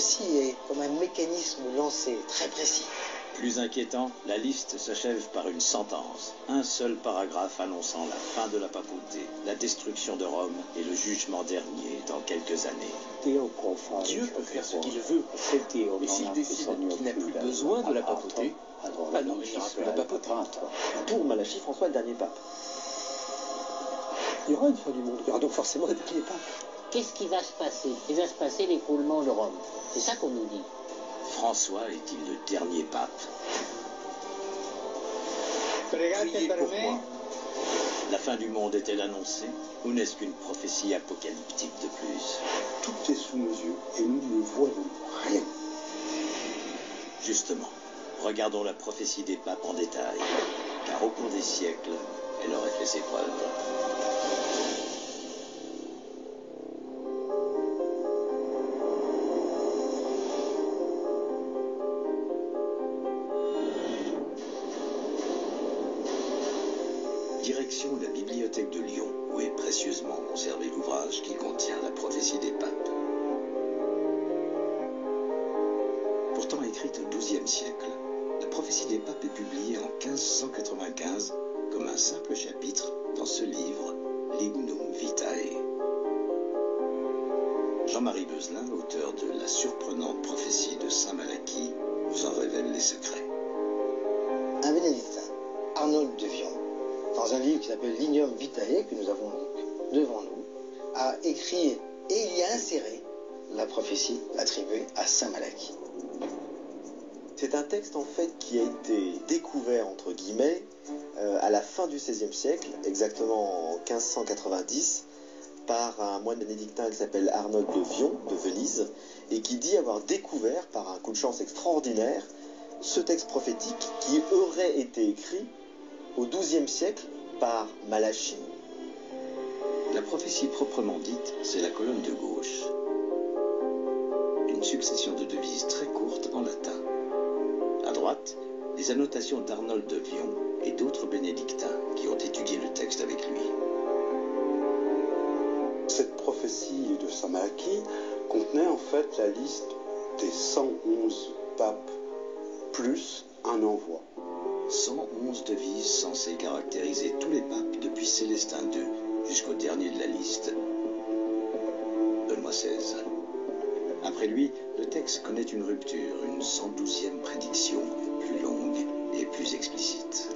prophétie est comme un mécanisme lancé, très précis. Plus inquiétant, la liste s'achève par une sentence. Un seul paragraphe annonçant la fin de la papauté, la destruction de Rome et le jugement dernier dans quelques années. Dieu peut faire ce qu'il veut. Et s'il décide qu'il n'a plus besoin de la papauté, alors il n'ira plus la papauté. Pour Malachie, François est le dernier pape. Il y aura une fin du monde, il y aura donc forcément un dernier pape. Qu'est-ce qui va se passer? Il va se passer l'écroulement de Rome. C'est ça qu'on nous dit. François est-il le dernier pape? Priez pour moi. La fin du monde est-elle annoncée? Ou n'est-ce qu'une prophétie apocalyptique de plus? Tout est sous nos yeux et nous ne voyons rien. Justement, regardons la prophétie des papes en détail, car au cours des siècles, elle aurait fait ses preuves. Direction la bibliothèque de Lyon, où est précieusement conservé l'ouvrage qui contient la prophétie des papes. Pourtant écrite au XIIe siècle, la prophétie des papes est publiée en 1595 comme un simple chapitre dans ce livre, Lignum Vitae. Jean-Marie Beuzelin, auteur de la surprenante prophétie de Saint Malachie, vous en révèle les secrets. Un bénédictin, Arnold de Vion, dans un livre qui s'appelle Lignum Vitae, que nous avons donc devant nous, a écrit et il y a inséré la prophétie attribuée à Saint Malachie. C'est un texte en fait qui a été découvert entre guillemets à la fin du XVIe siècle, exactement en 1590, par un moine bénédictin qui s'appelle Arnold de Vion, de Venise, et qui dit avoir découvert, par un coup de chance extraordinaire, ce texte prophétique qui aurait été écrit au XIIe siècle par Malachie. La prophétie proprement dite, c'est la colonne de gauche. Une succession de devises très courtes en latin. À droite, les annotations d'Arnold de Vion et d'autres bénédictins qui ont étudié le texte avec lui. Cette prophétie de Saint Malachie contenait en fait la liste des 111 papes plus un envoi. 111 devises censées caractériser tous les papes depuis Célestin II jusqu'au dernier de la liste, Benoît XVI. Après lui, le texte connaît une rupture, une 112e prédiction, plus longue et plus explicite.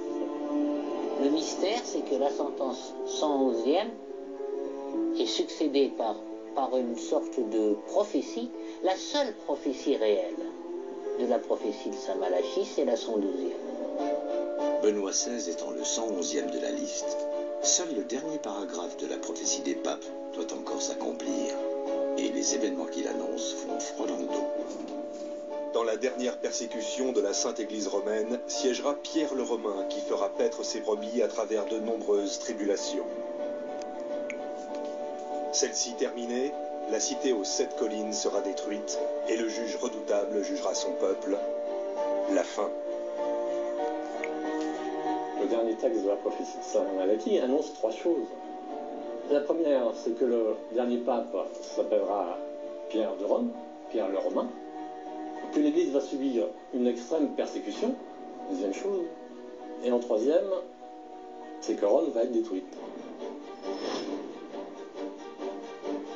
Le mystère, c'est que la sentence 111e est succédée par une sorte de prophétie. La seule prophétie réelle de la prophétie de Saint Malachie, c'est la 112e. Benoît XVI étant le 111e de la liste, seul le dernier paragraphe de la prophétie des papes doit encore s'accomplir. Et les événements qu'il annonce font froid dans le dos. Dans la dernière persécution de la Sainte Église romaine, siégera Pierre le Romain qui fera paître ses brebis à travers de nombreuses tribulations. Celle-ci terminée, la cité aux 7 collines sera détruite et le juge redoutable jugera son peuple. La fin. Le dernier texte de la prophétie de Saint Malachie annonce 3 choses. La première, c'est que le dernier pape s'appellera Pierre de Rome, Pierre le Romain, que l'Église va subir une extrême persécution, deuxième chose, et en troisième, c'est que Rome va être détruite.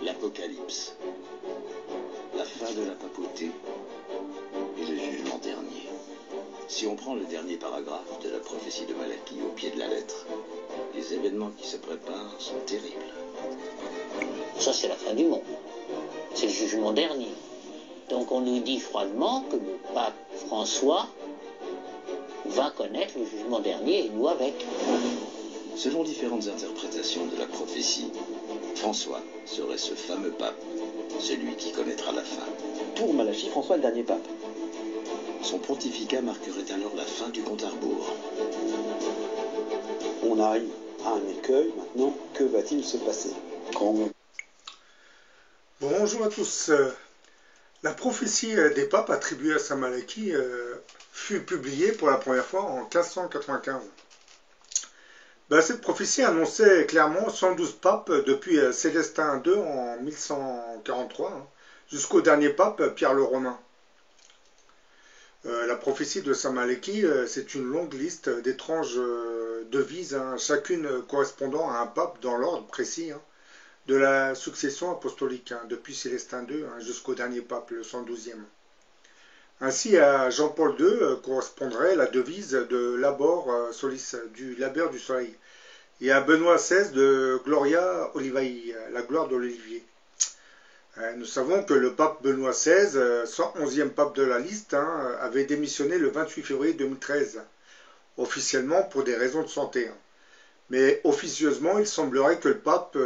L'Apocalypse, la fin de la papauté et le jugement dernier. Si on prend le dernier paragraphe de la prophétie de Malachie au pied de la lettre, les événements qui se préparent sont terribles. Ça, c'est la fin du monde. C'est le jugement dernier. Donc on nous dit froidement que le pape François va connaître le jugement dernier et nous avec. Selon différentes interprétations de la prophétie, François serait ce fameux pape, celui qui connaîtra la fin. Pour Malachie, François est le dernier pape. Son pontificat marquerait alors la fin du compte à rebours. On arrive à un écueil maintenant. Que va-t-il se passer? Bonjour à tous. La prophétie des papes attribuée à Saint Malachie fut publiée pour la première fois en 1595. Cette prophétie annonçait clairement 112 papes depuis Célestin II en 1143 jusqu'au dernier pape, Pierre le Romain. La prophétie de Saint Malachie, c'est une longue liste d'étranges devises, hein, chacune correspondant à un pape dans l'ordre précis hein, de la succession apostolique, hein, depuis Célestin II hein, jusqu'au dernier pape, le 112e. Ainsi, à Jean-Paul II correspondrait la devise de Labor Solis, du labeur du soleil, et à Benoît XVI de Gloria Olivae, la gloire de l'olivier. Nous savons que le pape Benoît XVI, 111e pape de la liste, hein, avait démissionné le 28 février 2013, officiellement pour des raisons de santé. Hein. Mais officieusement, il semblerait que le pape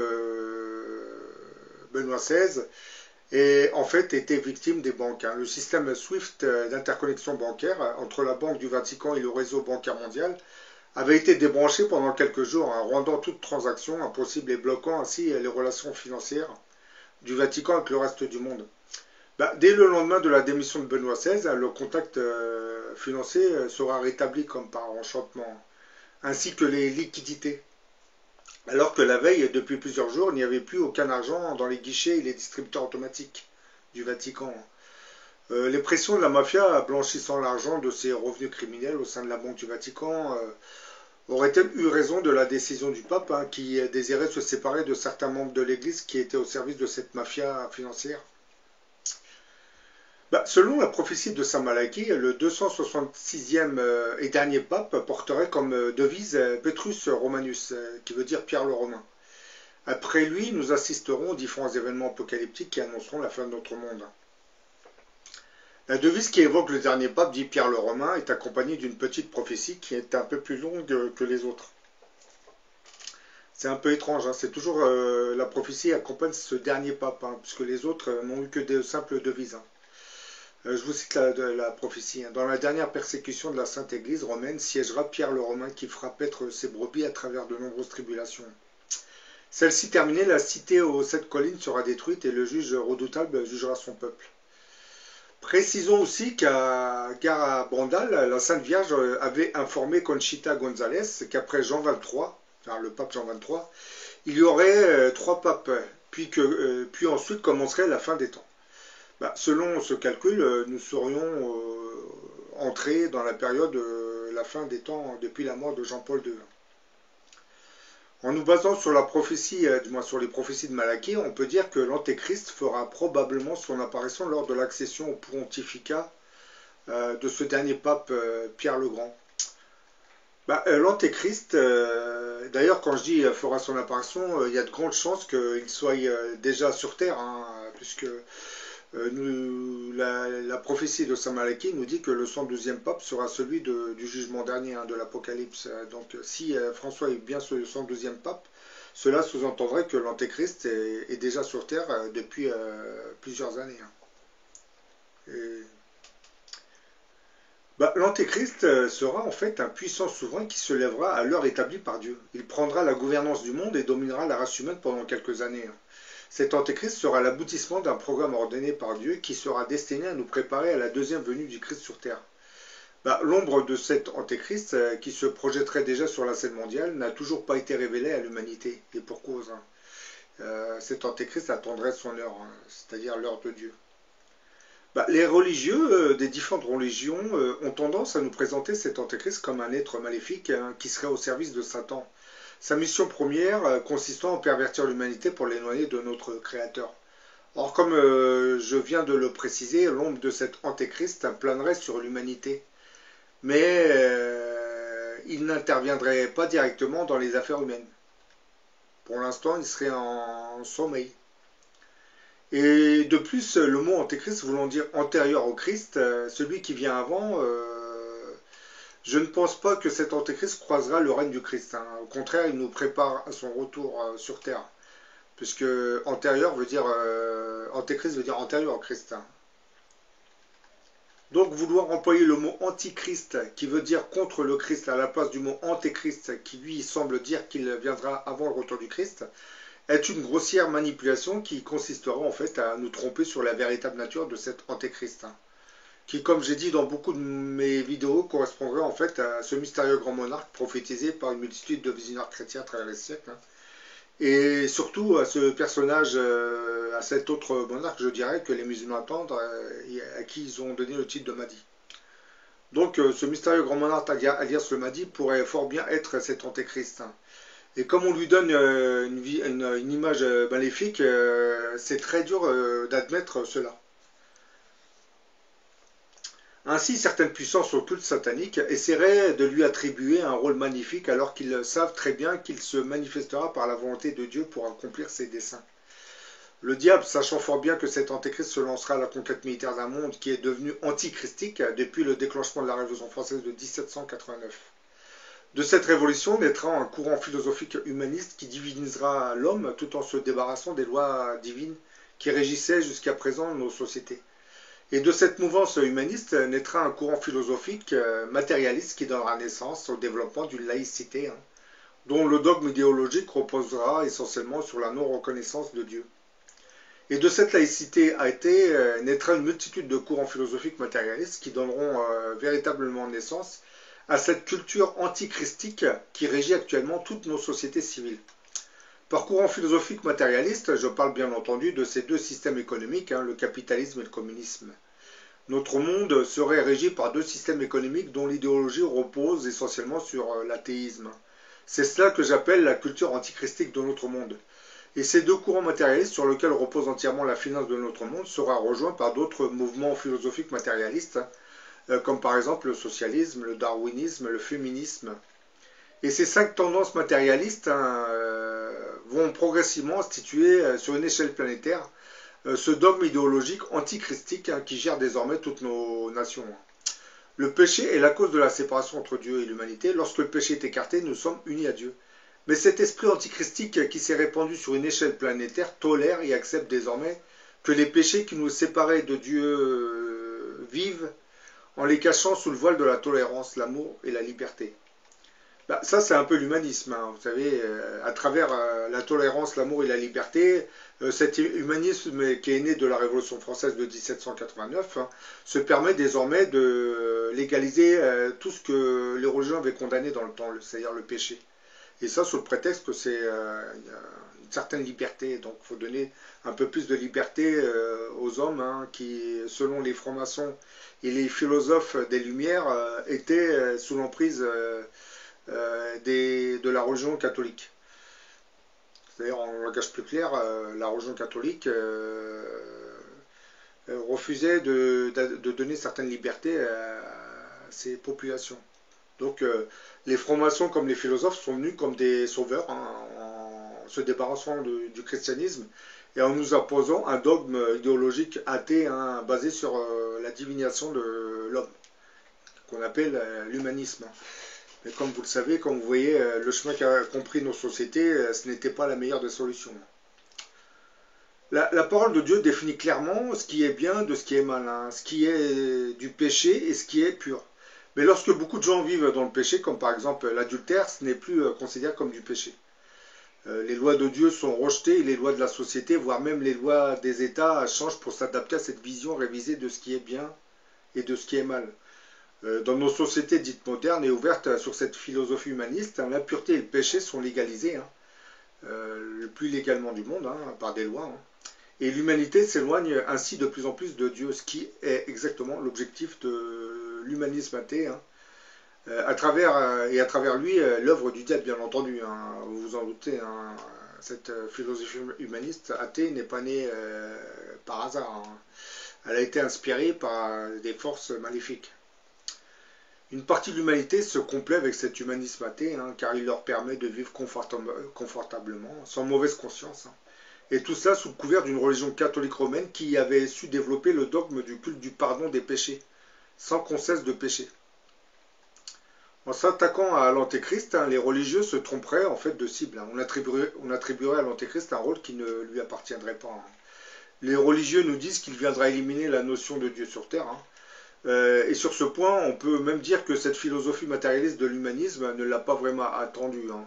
Benoît XVI ait en fait été victime des banques. Hein. Le système SWIFT d'interconnexion bancaire entre la Banque du Vatican et le réseau bancaire mondial avait été débranché pendant quelques jours, hein, rendant toute transaction impossible et bloquant ainsi les relations financières du Vatican avec le reste du monde. Dès le lendemain de la démission de Benoît XVI, le contact financier sera rétabli comme par enchantement, ainsi que les liquidités. Alors que la veille, depuis plusieurs jours, il n'y avait plus aucun argent dans les guichets et les distributeurs automatiques du Vatican. Les pressions de la mafia blanchissant l'argent de ses revenus criminels au sein de la Banque du Vatican aurait-elle eu raison de la décision du pape hein, qui désirait se séparer de certains membres de l'Église qui étaient au service de cette mafia financière? Selon la prophétie de Saint Malachie, le 266e et dernier pape porterait comme devise Petrus Romanus, qui veut dire Pierre le Romain. Après lui, nous assisterons aux différents événements apocalyptiques qui annonceront la fin de notre monde. La devise qui évoque le dernier pape, dit Pierre le Romain, est accompagnée d'une petite prophétie qui est un peu plus longue que les autres. C'est un peu étrange, hein. C'est toujours la prophétie accompagne ce dernier pape, hein, puisque les autres n'ont eu que de simples devises. Hein. Je vous cite la prophétie. Hein. Dans la dernière persécution de la Sainte Église romaine, siégera Pierre le Romain qui fera paître ses brebis à travers de nombreuses tribulations. Celle-ci terminée, la cité aux 7 collines sera détruite et le juge redoutable jugera son peuple. Précisons aussi qu'à Garabandal, la Sainte Vierge avait informé Conchita González qu'après Jean XXIII, enfin le pape Jean XXIII, il y aurait 3 papes, puis ensuite commencerait la fin des temps. Selon ce calcul, nous serions entrés dans la période de la fin des temps depuis la mort de Jean-Paul II. En nous basant sur la prophétie, du moins sur les prophéties de Malachie, on peut dire que l'Antéchrist fera probablement son apparition lors de l'accession au pontificat de ce dernier pape Pierre le Grand. L'Antéchrist, d'ailleurs quand je dis fera son apparition, il y a de grandes chances qu'il soit déjà sur Terre, hein, puisque la prophétie de Saint Malachie nous dit que le 112e pape sera celui du jugement dernier, hein, de l'Apocalypse. Donc si François est bien ce 112e pape, cela sous-entendrait que l'Antéchrist est déjà sur Terre depuis plusieurs années. Hein. L'Antéchrist sera en fait un puissant souverain qui se lèvera à l'heure établie par Dieu. Il prendra la gouvernance du monde et dominera la race humaine pendant quelques années. Hein. Cet Antéchrist sera l'aboutissement d'un programme ordonné par Dieu qui sera destiné à nous préparer à la deuxième venue du Christ sur Terre. L'ombre de cet Antéchrist, qui se projetterait déjà sur la scène mondiale, n'a toujours pas été révélée à l'humanité, et pour cause. Hein. Cet Antéchrist attendrait son heure, hein, c'est-à-dire l'heure de Dieu. Les religieux des différentes religions ont tendance à nous présenter cet Antéchrist comme un être maléfique hein, qui serait au service de Satan. Sa mission première consistant à pervertir l'humanité pour l'éloigner de notre Créateur. Or, comme je viens de le préciser, l'ombre de cet Antéchrist planerait sur l'humanité. Mais il n'interviendrait pas directement dans les affaires humaines. Pour l'instant, il serait en sommeil. Et de plus, le mot Antéchrist voulant dire antérieur au Christ, celui qui vient avant... Je ne pense pas que cet Antéchrist croisera le règne du Christ. Hein. Au contraire, il nous prépare à son retour sur Terre. Puisque antérieur veut dire... Antéchrist veut dire antérieur au Christ. Hein. Donc vouloir employer le mot antichrist, qui veut dire contre le Christ, à la place du mot antéchrist, qui lui semble dire qu'il viendra avant le retour du Christ, est une grossière manipulation qui consistera en fait à nous tromper sur la véritable nature de cet Antéchrist. Hein. Qui, comme j'ai dit dans beaucoup de mes vidéos, correspondrait en fait à ce mystérieux grand monarque prophétisé par une multitude de visionnaires chrétiens à travers les siècles, hein, Et surtout à ce personnage, à cet autre monarque, je dirais, que les musulmans attendent, à qui ils ont donné le titre de Mahdi. Donc ce mystérieux grand monarque alias le Mahdi pourrait fort bien être cet antéchrist. Hein. Et comme on lui donne une image maléfique, c'est très dur d'admettre cela. Ainsi, certaines puissances occultes sataniques essaieraient de lui attribuer un rôle magnifique alors qu'ils savent très bien qu'il se manifestera par la volonté de Dieu pour accomplir ses desseins. Le diable, sachant fort bien que cet antéchrist se lancera à la conquête militaire d'un monde qui est devenu antichristique depuis le déclenchement de la Révolution française de 1789. De cette révolution naîtra un courant philosophique humaniste qui divinisera l'homme tout en se débarrassant des lois divines qui régissaient jusqu'à présent nos sociétés. Et de cette mouvance humaniste naîtra un courant philosophique matérialiste qui donnera naissance au développement d'une laïcité, hein, dont le dogme idéologique reposera essentiellement sur la non-reconnaissance de Dieu. Et de cette laïcité naîtra une multitude de courants philosophiques matérialistes qui donneront véritablement naissance à cette culture antichristique qui régit actuellement toutes nos sociétés civiles. Par courant philosophique matérialiste, je parle bien entendu de ces deux systèmes économiques, hein, le capitalisme et le communisme. Notre monde serait régi par deux systèmes économiques dont l'idéologie repose essentiellement sur l'athéisme. C'est cela que j'appelle la culture antichristique de notre monde. Et ces deux courants matérialistes sur lesquels repose entièrement la finance de notre monde sera rejoint par d'autres mouvements philosophiques matérialistes, comme par exemple le socialisme, le darwinisme, le féminisme. Et ces 5 tendances matérialistes vont progressivement instituer sur une échelle planétaire ce dogme idéologique antichristique qui gère désormais toutes nos nations. Le péché est la cause de la séparation entre Dieu et l'humanité. Lorsque le péché est écarté, nous sommes unis à Dieu. Mais cet esprit antichristique qui s'est répandu sur une échelle planétaire tolère et accepte désormais que les péchés qui nous séparaient de Dieu vivent en les cachant sous le voile de la tolérance, l'amour et la liberté. Ça, c'est un peu l'humanisme. Hein. Vous savez, à travers la tolérance, l'amour et la liberté, cet humanisme qui est né de la Révolution française de 1789 hein, se permet désormais de légaliser tout ce que les religions avaient condamné dans le temps, c'est-à-dire le péché. Et ça, sous le prétexte que c'est une certaine liberté. Donc, il faut donner un peu plus de liberté aux hommes hein, qui, selon les francs-maçons et les philosophes des Lumières, étaient sous l'emprise de la religion catholique. C'est-à-dire, en langage plus clair, la religion catholique refusait de donner certaines libertés à ces populations. Donc, les francs-maçons comme les philosophes sont venus comme des sauveurs, hein, en se débarrassant du christianisme et en nous imposant un dogme idéologique athée hein, basé sur la divination de l'homme, qu'on appelle l'humanisme. Mais comme vous le savez, comme vous voyez, le chemin qu'a compris nos sociétés, ce n'était pas la meilleure des solutions. La parole de Dieu définit clairement ce qui est bien de ce qui est mal, hein, ce qui est du péché et ce qui est pur. Mais lorsque beaucoup de gens vivent dans le péché, comme par exemple l'adultère, ce n'est plus considéré comme du péché. Les lois de Dieu sont rejetées et les lois de la société, voire même les lois des États, changent pour s'adapter à cette vision révisée de ce qui est bien et de ce qui est mal. Dans nos sociétés dites modernes et ouvertes sur cette philosophie humaniste, hein, l'impureté et le péché sont légalisés, hein, le plus légalement du monde, hein, par des lois. Hein. Et l'humanité s'éloigne ainsi de plus en plus de Dieu, ce qui est exactement l'objectif de l'humanisme athée, hein, à travers lui, l'œuvre du diable, bien entendu. Hein, vous vous en doutez, hein, cette philosophie humaniste athée n'est pas née par hasard. Hein. Elle a été inspirée par des forces maléfiques. Une partie de l'humanité se complaît avec cet humanisme athée, hein, car il leur permet de vivre confortablement, sans mauvaise conscience. Hein. Et tout cela sous le couvert d'une religion catholique romaine qui avait su développer le dogme du culte du pardon des péchés, sans qu'on cesse de pécher. En s'attaquant à l'antéchrist, hein, les religieux se tromperaient en fait de cible. Hein. On attribuerait à l'antéchrist un rôle qui ne lui appartiendrait pas. Hein. Les religieux nous disent qu'il viendra éliminer la notion de Dieu sur terre. Hein. Et sur ce point, on peut même dire que cette philosophie matérialiste de l'humanisme ne l'a pas vraiment attendu. Hein.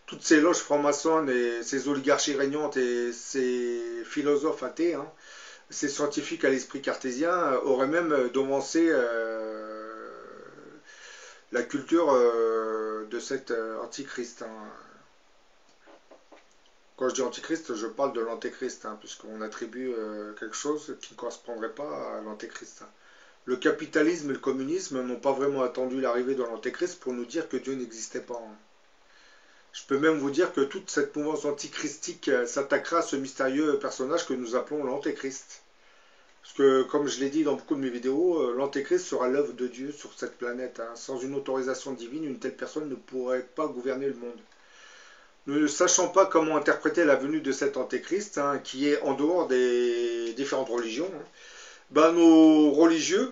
Toutes ces loges franc-maçonnes et ces oligarchies régnantes et ces philosophes athées, hein, ces scientifiques à l'esprit cartésien, auraient même devancé la culture de cet antichrist. Hein. Quand je dis antichrist, je parle de l'antéchrist, hein, puisqu'on attribue quelque chose qui ne correspondrait pas à l'antéchrist. Hein. Le capitalisme et le communisme n'ont pas vraiment attendu l'arrivée de l'antéchrist pour nous dire que Dieu n'existait pas. Hein. Je peux même vous dire que toute cette mouvance antichristique s'attaquera à ce mystérieux personnage que nous appelons l'antéchrist. Parce que, comme je l'ai dit dans beaucoup de mes vidéos, l'antéchrist sera l'œuvre de Dieu sur cette planète. Hein. Sans une autorisation divine, une telle personne ne pourrait pas gouverner le monde. Nous ne sachant pas comment interpréter la venue de cet antéchrist, hein, qui est en dehors des différentes religions, hein, ben, nos religieux,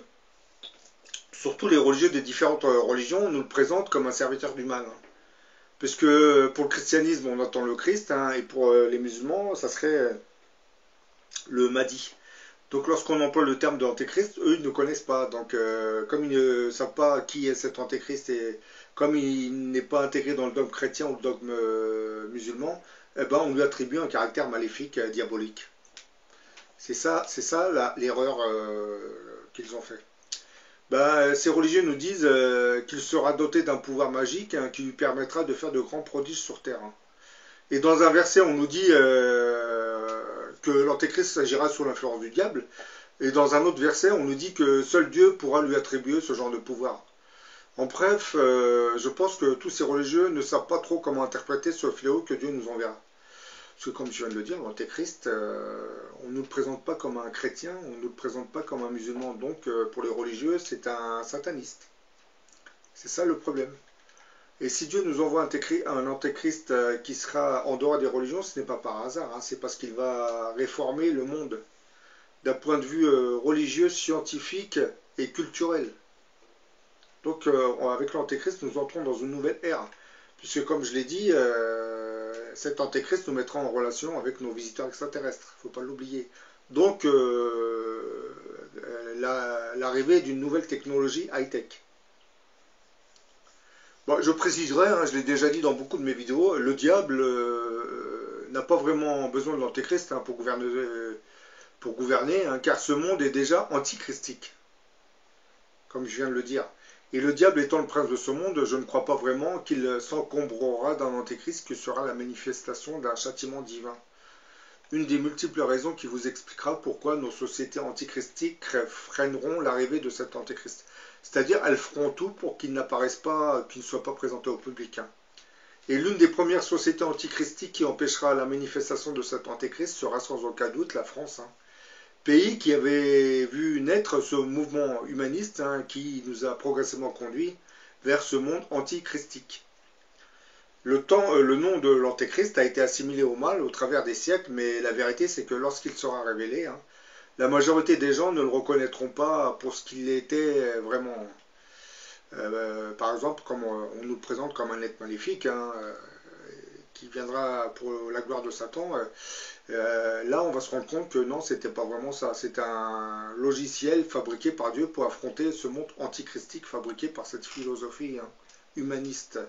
surtout les religieux des différentes religions, nous le présentent comme un serviteur du mal. Hein. Puisque pour le christianisme, on entend le Christ, hein, et pour les musulmans, ça serait le Mahdi. Donc lorsqu'on emploie le terme de antéchrist, eux, ils ne connaissent pas. Donc comme ils ne savent pas qui est cet antéchrist, et comme il n'est pas intégré dans le dogme chrétien ou le dogme musulman, eh ben, on lui attribue un caractère maléfique, diabolique. C'est ça l'erreur qu'ils ont fait. Ben, ces religieux nous disent qu'il sera doté d'un pouvoir magique, hein, qui lui permettra de faire de grands prodiges sur terre. Hein. Et dans un verset, on nous dit que l'antéchrist s'agira sous l'influence du diable. Et dans un autre verset, on nous dit que seul Dieu pourra lui attribuer ce genre de pouvoir. En bref, je pense que tous ces religieux ne savent pas trop comment interpréter ce fléau que Dieu nous enverra. Parce que comme je viens de le dire, l'antéchrist, on ne nous le présente pas comme un chrétien, on ne nous le présente pas comme un musulman. Donc pour les religieux, c'est un sataniste. C'est ça le problème. Et si Dieu nous envoie un antéchrist qui sera en dehors des religions, ce n'est pas par hasard, hein, c'est parce qu'il va réformer le monde d'un point de vue religieux, scientifique et culturel. Donc avec l'antéchrist, nous entrons dans une nouvelle ère. Puisque comme je l'ai dit, cet antéchrist nous mettra en relation avec nos visiteurs extraterrestres, il ne faut pas l'oublier. Donc l'arrivée d'une nouvelle technologie high-tech. Bon, je préciserai, hein, je l'ai déjà dit dans beaucoup de mes vidéos, le diable n'a pas vraiment besoin de l'antéchrist, hein, pour gouverner, hein, car ce monde est déjà antichristique, comme je viens de le dire. Et le diable étant le prince de ce monde, je ne crois pas vraiment qu'il s'encombrera d'un antéchrist qui sera la manifestation d'un châtiment divin. Une des multiples raisons qui vous expliquera pourquoi nos sociétés antichristiques freineront l'arrivée de cet antéchrist. C'est-à-dire, elles feront tout pour qu'il n'apparaisse pas, qu'il ne soit pas présenté au public. Hein. Et l'une des premières sociétés antichristiques qui empêchera la manifestation de cet antéchrist sera sans aucun doute la France. Hein. Pays qui avait vu naître ce mouvement humaniste, hein, qui nous a progressivement conduit vers ce monde antichristique. Le nom de l'antéchrist a été assimilé au mal au travers des siècles, mais la vérité c'est que lorsqu'il sera révélé, hein, la majorité des gens ne le reconnaîtront pas pour ce qu'il était vraiment. Par exemple, comme on nous le présente comme un être maléfique, hein, qui viendra pour la gloire de Satan, là on va se rendre compte que non, c'était pas vraiment ça. C'est un logiciel fabriqué par Dieu pour affronter ce monde antichristique fabriqué par cette philosophie, hein, humaniste.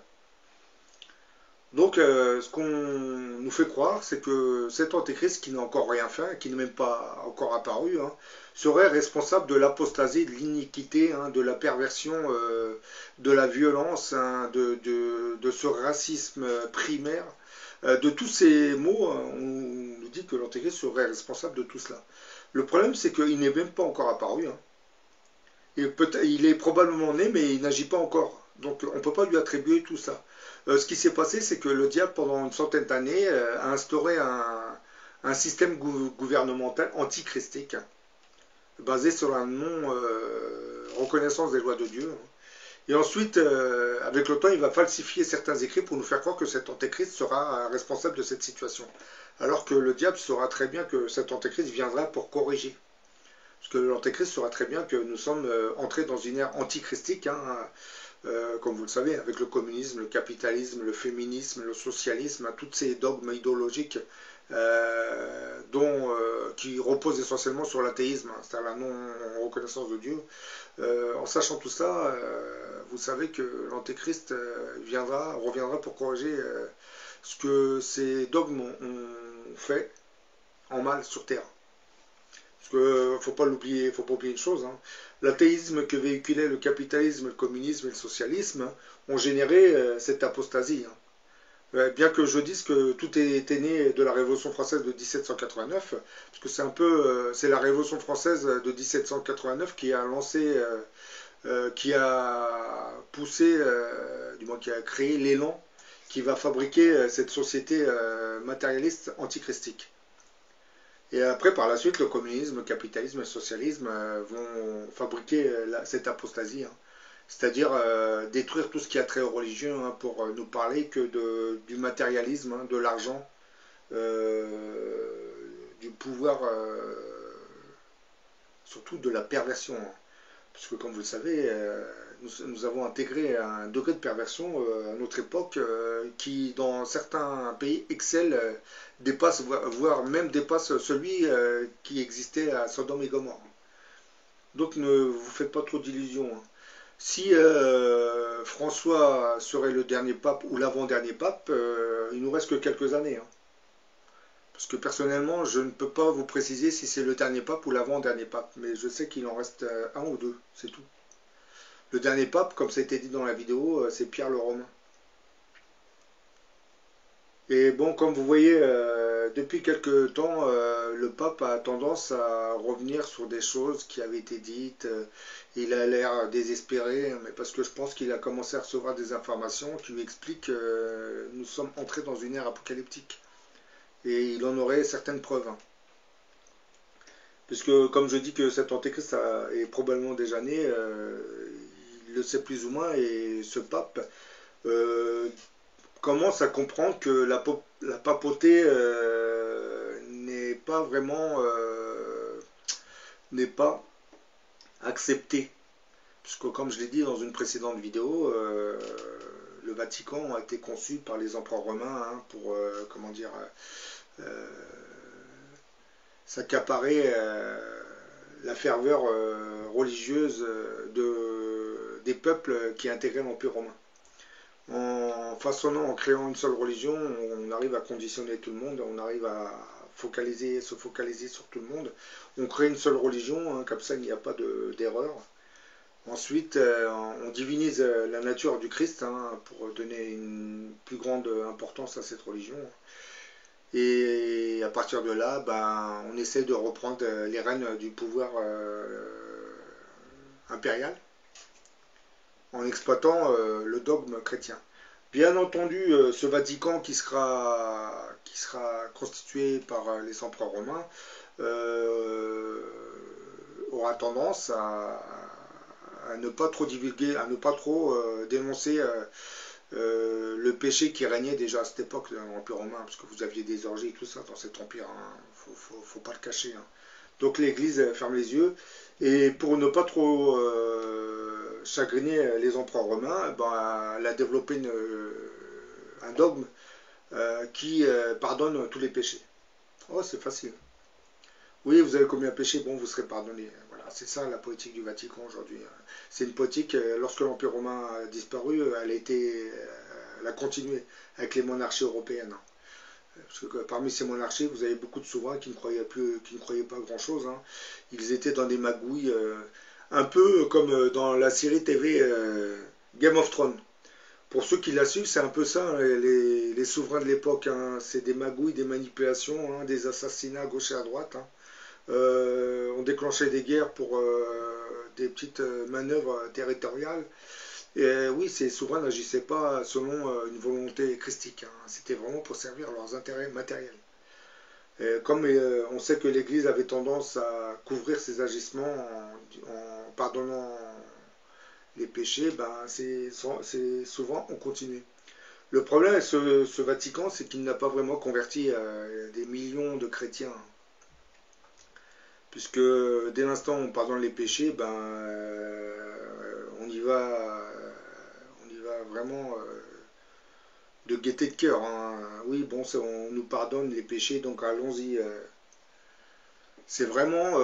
Donc ce qu'on nous fait croire, c'est que cet antéchrist qui n'a encore rien fait, qui n'est même pas encore apparu, hein, serait responsable de l'apostasie, de l'iniquité, hein, de la perversion, de la violence, hein, de ce racisme primaire. De tous ces mots, on nous dit que l'antéchrist serait responsable de tout cela. Le problème, c'est qu'il n'est même pas encore apparu. Hein. Il est probablement né, mais il n'agit pas encore. Donc on ne peut pas lui attribuer tout ça. Ce qui s'est passé, c'est que le diable, pendant une centaine d'années, a instauré un système gouvernemental antichristique, hein, basé sur la non-reconnaissance des lois de Dieu. Hein. Et ensuite, avec le temps, il va falsifier certains écrits pour nous faire croire que cet antéchrist sera responsable de cette situation. Alors que le diable saura très bien que cet antéchrist viendra pour corriger. Parce que l'antéchrist saura très bien que nous sommes entrés dans une ère antichristique, hein, comme vous le savez, avec le communisme, le capitalisme, le féminisme, le socialisme, tous ces dogmes idéologiques qui reposent essentiellement sur l'athéisme, hein, c'est-à-dire la non-reconnaissance de Dieu. En sachant tout ça, vous savez que l'antéchrist reviendra pour corriger ce que ces dogmes ont fait en mal sur Terre. Parce qu'il ne faut pas oublier une chose, hein. L'athéisme que véhiculaient le capitalisme, le communisme et le socialisme, hein, ont généré cette apostasie. Hein. Bien que je dise que tout était né de la Révolution française de 1789, parce que c'est un peu, c'est la Révolution française de 1789 qui a lancé, qui a poussé, du moins qui a créé l'élan qui va fabriquer cette société matérialiste antichristique. Et après, par la suite, le communisme, le capitalisme et le socialisme vont fabriquer cette apostasie, hein. C'est-à-dire détruire tout ce qui a trait aux religions, hein, pour nous parler que du matérialisme, hein, de l'argent, du pouvoir, surtout de la perversion, hein. Parce que comme vous le savez, nous avons intégré un degré de perversion à notre époque qui, dans certains pays, excelle, dépasse, voire même dépasse celui qui existait à Sodome et Gomorrhe. Donc ne vous faites pas trop d'illusions, hein. Si François serait le dernier pape ou l'avant-dernier pape, il nous reste que quelques années, hein. Parce que personnellement, je ne peux pas vous préciser si c'est le dernier pape ou l'avant-dernier pape, mais je sais qu'il en reste un ou deux, c'est tout. Le dernier pape, comme ça a été dit dans la vidéo, c'est Pierre le Romain. Et bon, comme vous voyez, depuis quelque temps, le pape a tendance à revenir sur des choses qui avaient été dites. Il a l'air désespéré, mais parce que je pense qu'il a commencé à recevoir des informations qui lui expliquent que nous sommes entrés dans une ère apocalyptique. Et il en aurait certaines preuves, hein. Puisque, comme je dis que cet antéchrist est probablement déjà né, il le sait plus ou moins, et ce pape commence à comprendre que la papauté n'est pas vraiment n'est pas acceptée. Puisque, comme je l'ai dit dans une précédente vidéo, le Vatican a été conçu par les empereurs romains, hein, pour, comment dire, s'accaparer la ferveur religieuse des peuples qui intégraient l'Empire romain. En façonnant, en créant une seule religion, on arrive à conditionner tout le monde, on arrive à se focaliser sur tout le monde. On crée une seule religion, hein, comme ça il n'y a pas d'erreur. Ensuite, on divinise la nature du Christ, hein, pour donner une plus grande importance à cette religion. Et à partir de là, ben, on essaie de reprendre les rênes du pouvoir impérial en exploitant le dogme chrétien. Bien entendu, ce Vatican qui sera constitué par les empereurs romains aura tendance à ne pas trop divulguer, à ne pas trop dénoncer le péché qui régnait déjà à cette époque dans l'Empire romain, parce que vous aviez des orgies et tout ça dans cet empire, hein. Faut pas le cacher, hein. Donc l'Église ferme les yeux, et pour ne pas trop chagriner les empereurs romains, ben, elle a développé un dogme qui pardonne tous les péchés. Oh, c'est facile. Oui, vous avez commis un péché, bon, vous serez pardonné. Voilà, c'est ça la politique du Vatican aujourd'hui. C'est une politique, lorsque l'Empire romain a disparu, elle a continué avec les monarchies européennes. Parce que parmi ces monarchies, vous avez beaucoup de souverains qui ne croyaient pas grand-chose, hein. Ils étaient dans des magouilles, un peu comme dans la série TV Game of Thrones. Pour ceux qui la suivent, c'est un peu ça, hein, les souverains de l'époque, hein. C'est des magouilles, des manipulations, hein, des assassinats à gauche et à droite, hein. On déclenchait des guerres pour des petites manœuvres territoriales. Et oui, ces souverains n'agissaient pas selon une volonté christique, hein. C'était vraiment pour servir leurs intérêts matériels. Et comme on sait que l'Église avait tendance à couvrir ses agissements en pardonnant les péchés, ben c'est souvent on continue. Le problème avec ce Vatican, c'est qu'il n'a pas vraiment converti des millions de chrétiens. Puisque dès l'instant où on pardonne les péchés, ben, on y va vraiment de gaieté de cœur, hein. Oui, bon, on nous pardonne les péchés, donc allons-y. C'est vraiment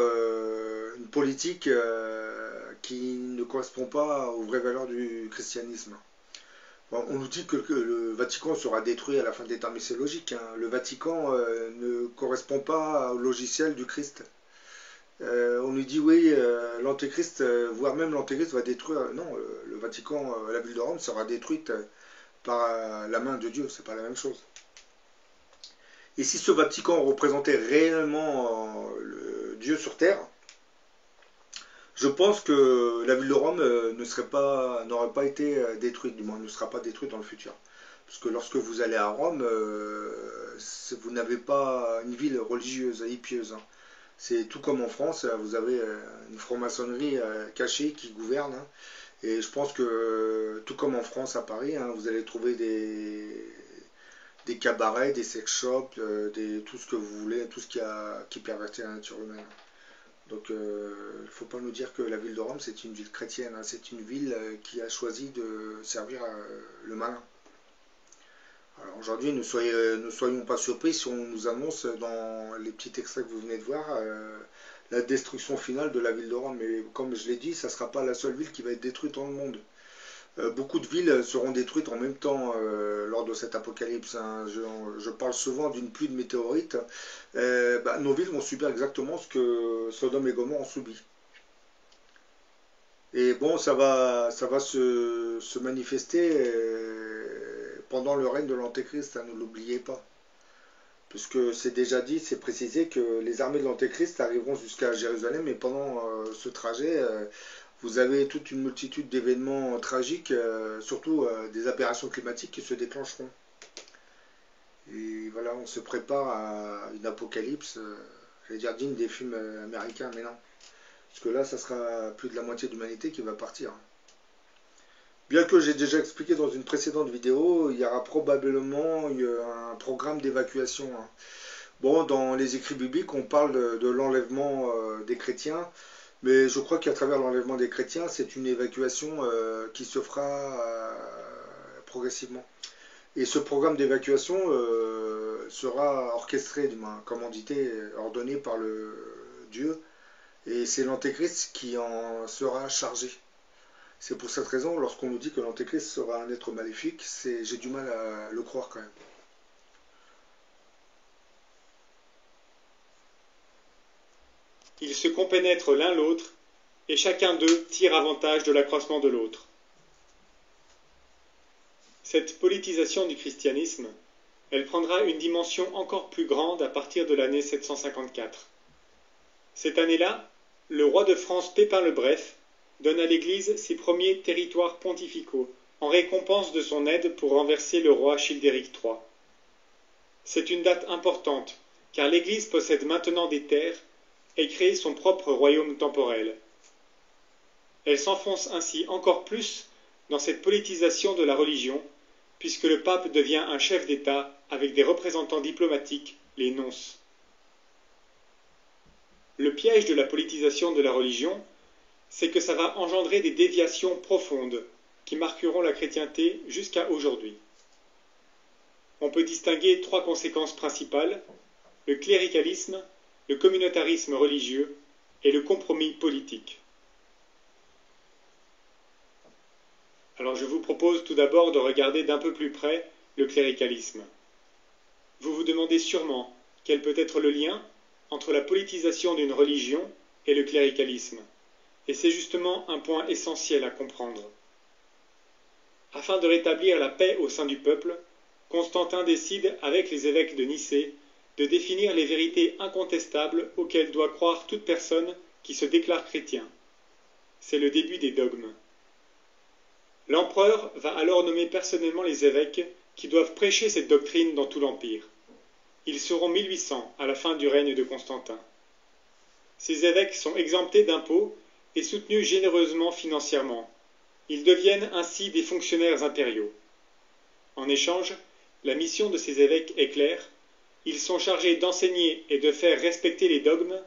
une politique qui ne correspond pas aux vraies valeurs du christianisme. Bon, on nous dit que le Vatican sera détruit à la fin des temps, mais c'est logique, hein. Le Vatican ne correspond pas au logiciel du Christ. On nous dit oui, l'antéchrist, voire même l'antéchrist va détruire. Non, le Vatican, la ville de Rome sera détruite par la main de Dieu, c'est pas la même chose. Et si ce Vatican représentait réellement Dieu sur terre, je pense que la ville de Rome n'aurait pas été détruite, du moins ne sera pas détruite dans le futur. Parce que lorsque vous allez à Rome, vous n'avez pas une ville religieuse et pieuse. Hein. C'est tout comme en France, vous avez une franc-maçonnerie cachée qui gouverne. Hein. Et je pense que tout comme en France à Paris, hein, vous allez trouver des cabarets, des sex shops, tout ce que vous voulez, tout ce qui pervertit la nature humaine. Donc il ne faut pas nous dire que la ville de Rome c'est une ville chrétienne, hein, c'est une ville qui a choisi de servir le malin. Alors aujourd'hui ne soyons pas surpris si on nous annonce dans les petits extraits que vous venez de voir la destruction finale de la ville de Rome. Mais comme je l'ai dit, ça ne sera pas la seule ville qui va être détruite dans le monde. Beaucoup de villes seront détruites en même temps lors de cet apocalypse. Hein. Je parle souvent d'une pluie de météorites. Nos villes vont subir exactement ce que Sodome et Gomorrhe ont subi. Et bon, ça va se manifester pendant le règne de l'Antéchrist, hein, ne l'oubliez pas. Puisque c'est déjà dit, c'est précisé que les armées de l'Antéchrist arriveront jusqu'à Jérusalem et pendant ce trajet... vous avez toute une multitude d'événements tragiques, surtout des aberrations climatiques qui se déclencheront. Et voilà, on se prépare à une apocalypse, j'allais dire digne des films américains, mais non. Parce que là, ça sera plus de la moitié de l'humanité qui va partir. Bien que j'ai déjà expliqué dans une précédente vidéo, il y aura probablement un programme d'évacuation. Hein. Bon, dans les écrits bibliques, on parle de l'enlèvement des chrétiens. Mais je crois qu'à travers l'enlèvement des chrétiens, c'est une évacuation qui se fera progressivement. Et ce programme d'évacuation sera orchestré, commandité, ordonné par le Dieu. Et c'est l'Antéchrist qui en sera chargé. C'est pour cette raison, lorsqu'on nous dit que l'Antéchrist sera un être maléfique, j'ai du mal à le croire quand même. Ils se compénètrent l'un l'autre, et chacun d'eux tire avantage de l'accroissement de l'autre. Cette politisation du christianisme, elle prendra une dimension encore plus grande à partir de l'année 754. Cette année-là, le roi de France Pépin le Bref donne à l'Église ses premiers territoires pontificaux, en récompense de son aide pour renverser le roi Childéric III. C'est une date importante, car l'Église possède maintenant des terres et crée son propre royaume temporel. Elle s'enfonce ainsi encore plus dans cette politisation de la religion, puisque le pape devient un chef d'État avec des représentants diplomatiques, les nonces. Le piège de la politisation de la religion, c'est que ça va engendrer des déviations profondes qui marqueront la chrétienté jusqu'à aujourd'hui. On peut distinguer trois conséquences principales: le cléricalisme, le communautarisme religieux et le compromis politique. Alors je vous propose tout d'abord de regarder d'un peu plus près le cléricalisme. Vous vous demandez sûrement quel peut être le lien entre la politisation d'une religion et le cléricalisme. Et c'est justement un point essentiel à comprendre. Afin de rétablir la paix au sein du peuple, Constantin décide, avec les évêques de Nicée, de définir les vérités incontestables auxquelles doit croire toute personne qui se déclare chrétien. C'est le début des dogmes. L'empereur va alors nommer personnellement les évêques qui doivent prêcher cette doctrine dans tout l'Empire. Ils seront 1800 à la fin du règne de Constantin. Ces évêques sont exemptés d'impôts et soutenus généreusement financièrement. Ils deviennent ainsi des fonctionnaires impériaux. En échange, la mission de ces évêques est claire. Ils sont chargés d'enseigner et de faire respecter les dogmes,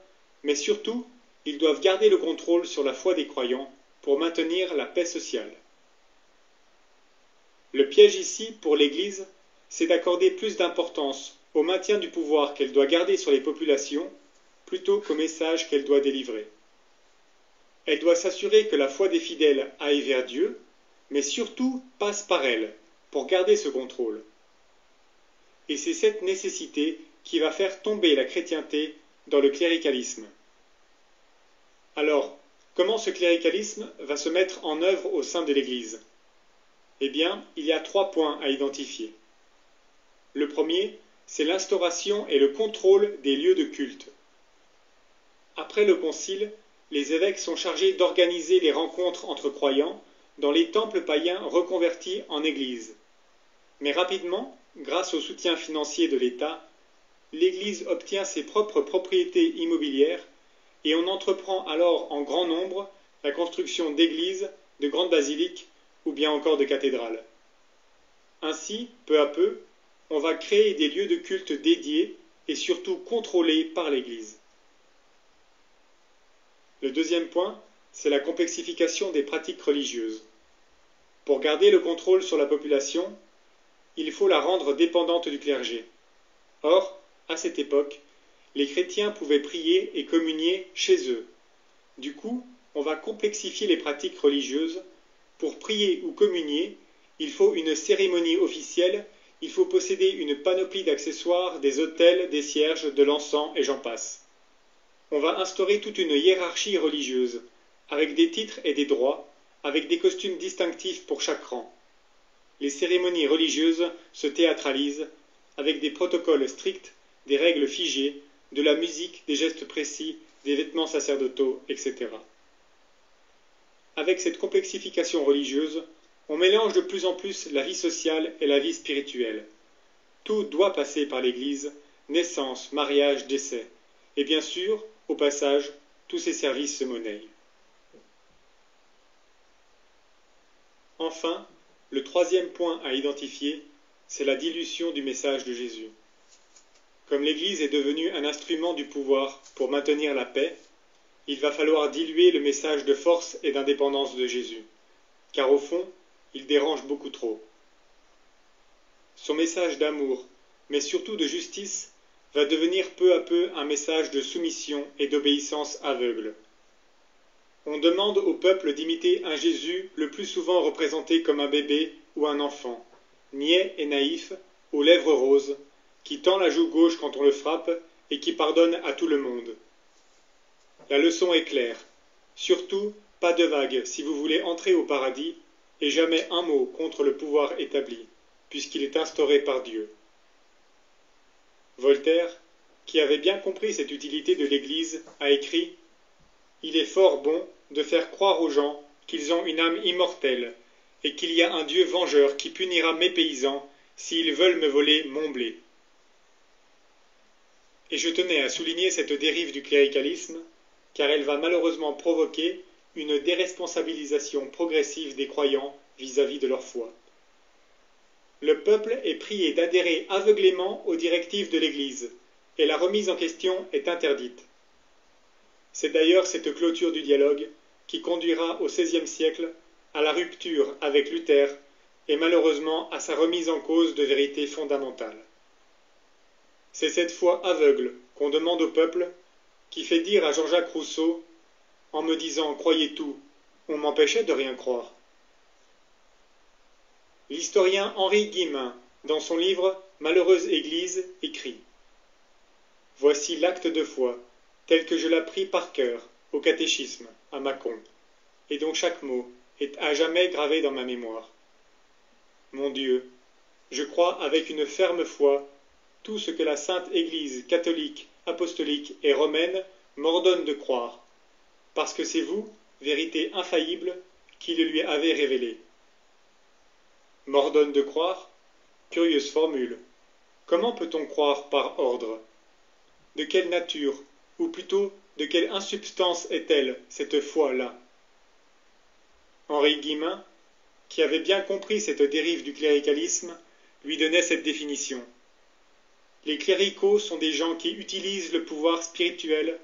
mais surtout, ils doivent garder le contrôle sur la foi des croyants pour maintenir la paix sociale. Le piège ici, pour l'Église, c'est d'accorder plus d'importance au maintien du pouvoir qu'elle doit garder sur les populations plutôt qu'au message qu'elle doit délivrer. Elle doit s'assurer que la foi des fidèles aille vers Dieu, mais surtout passe par elle, pour garder ce contrôle. Et c'est cette nécessité qui va faire tomber la chrétienté dans le cléricalisme. Alors, comment ce cléricalisme va se mettre en œuvre au sein de l'Église? Eh bien, il y a 3 points à identifier. Le premier, c'est l'instauration et le contrôle des lieux de culte. Après le concile, les évêques sont chargés d'organiser les rencontres entre croyants dans les temples païens reconvertis en églises. Mais rapidement, grâce au soutien financier de l'État, l'Église obtient ses propres propriétés immobilières et on entreprend alors en grand nombre la construction d'églises, de grandes basiliques ou bien encore de cathédrales. Ainsi, peu à peu, on va créer des lieux de culte dédiés et surtout contrôlés par l'Église. Le deuxième point, c'est la complexification des pratiques religieuses. Pour garder le contrôle sur la population, il faut la rendre dépendante du clergé. Or, à cette époque, les chrétiens pouvaient prier et communier chez eux. Du coup, on va complexifier les pratiques religieuses. Pour prier ou communier, il faut une cérémonie officielle, il faut posséder une panoplie d'accessoires, des autels, des cierges, de l'encens et j'en passe. On va instaurer toute une hiérarchie religieuse, avec des titres et des droits, avec des costumes distinctifs pour chaque rang. Les cérémonies religieuses se théâtralisent, avec des protocoles stricts, des règles figées, de la musique, des gestes précis, des vêtements sacerdotaux, etc. Avec cette complexification religieuse, on mélange de plus en plus la vie sociale et la vie spirituelle. Tout doit passer par l'Église, naissance, mariage, décès. Et bien sûr, au passage, tous ces services se monnaient. Enfin, le troisième point à identifier, c'est la dilution du message de Jésus. Comme l'Église est devenue un instrument du pouvoir pour maintenir la paix, il va falloir diluer le message de force et d'indépendance de Jésus, car au fond, il dérange beaucoup trop. Son message d'amour, mais surtout de justice, va devenir peu à peu un message de soumission et d'obéissance aveugle. On demande au peuple d'imiter un Jésus le plus souvent représenté comme un bébé ou un enfant, niais et naïf, aux lèvres roses, qui tend la joue gauche quand on le frappe et qui pardonne à tout le monde. La leçon est claire. Surtout, pas de vague si vous voulez entrer au paradis, et jamais un mot contre le pouvoir établi, puisqu'il est instauré par Dieu. Voltaire, qui avait bien compris cette utilité de l'Église, a écrit « Il est fort bon de faire croire aux gens qu'ils ont une âme immortelle, et qu'il y a un Dieu vengeur qui punira mes paysans s'ils veulent me voler mon blé. » Et je tenais à souligner cette dérive du cléricalisme, car elle va malheureusement provoquer une déresponsabilisation progressive des croyants vis-à-vis de leur foi. Le peuple est prié d'adhérer aveuglément aux directives de l'Église, et la remise en question est interdite. C'est d'ailleurs cette clôture du dialogue qui conduira au XVIe siècle à la rupture avec Luther et malheureusement à sa remise en cause de vérités fondamentales. C'est cette foi aveugle qu'on demande au peuple qui fait dire à Jean-Jacques Rousseau « En me disant « croyez tout », on m'empêchait de rien croire ». L'historien Henri Guillemin, dans son livre « Malheureuse Église », écrit « Voici l'acte de foi, tel que je l'appris par cœur, au catéchisme, à Mâcon, et dont chaque mot est à jamais gravé dans ma mémoire. Mon Dieu, je crois avec une ferme foi tout ce que la Sainte Église catholique, apostolique et romaine m'ordonne de croire, parce que c'est vous, vérité infaillible, qui le lui avez révélé. M'ordonne de croire? Curieuse formule. Comment peut-on croire par ordre? De quelle nature, ou plutôt de quelle insubstance est-elle, cette foi-là? Henri Guillemin, qui avait bien compris cette dérive du cléricalisme, lui donnait cette définition. Les cléricaux sont des gens qui utilisent le pouvoir spirituel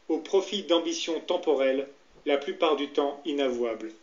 au profit d'ambitions temporelles, la plupart du temps inavouables.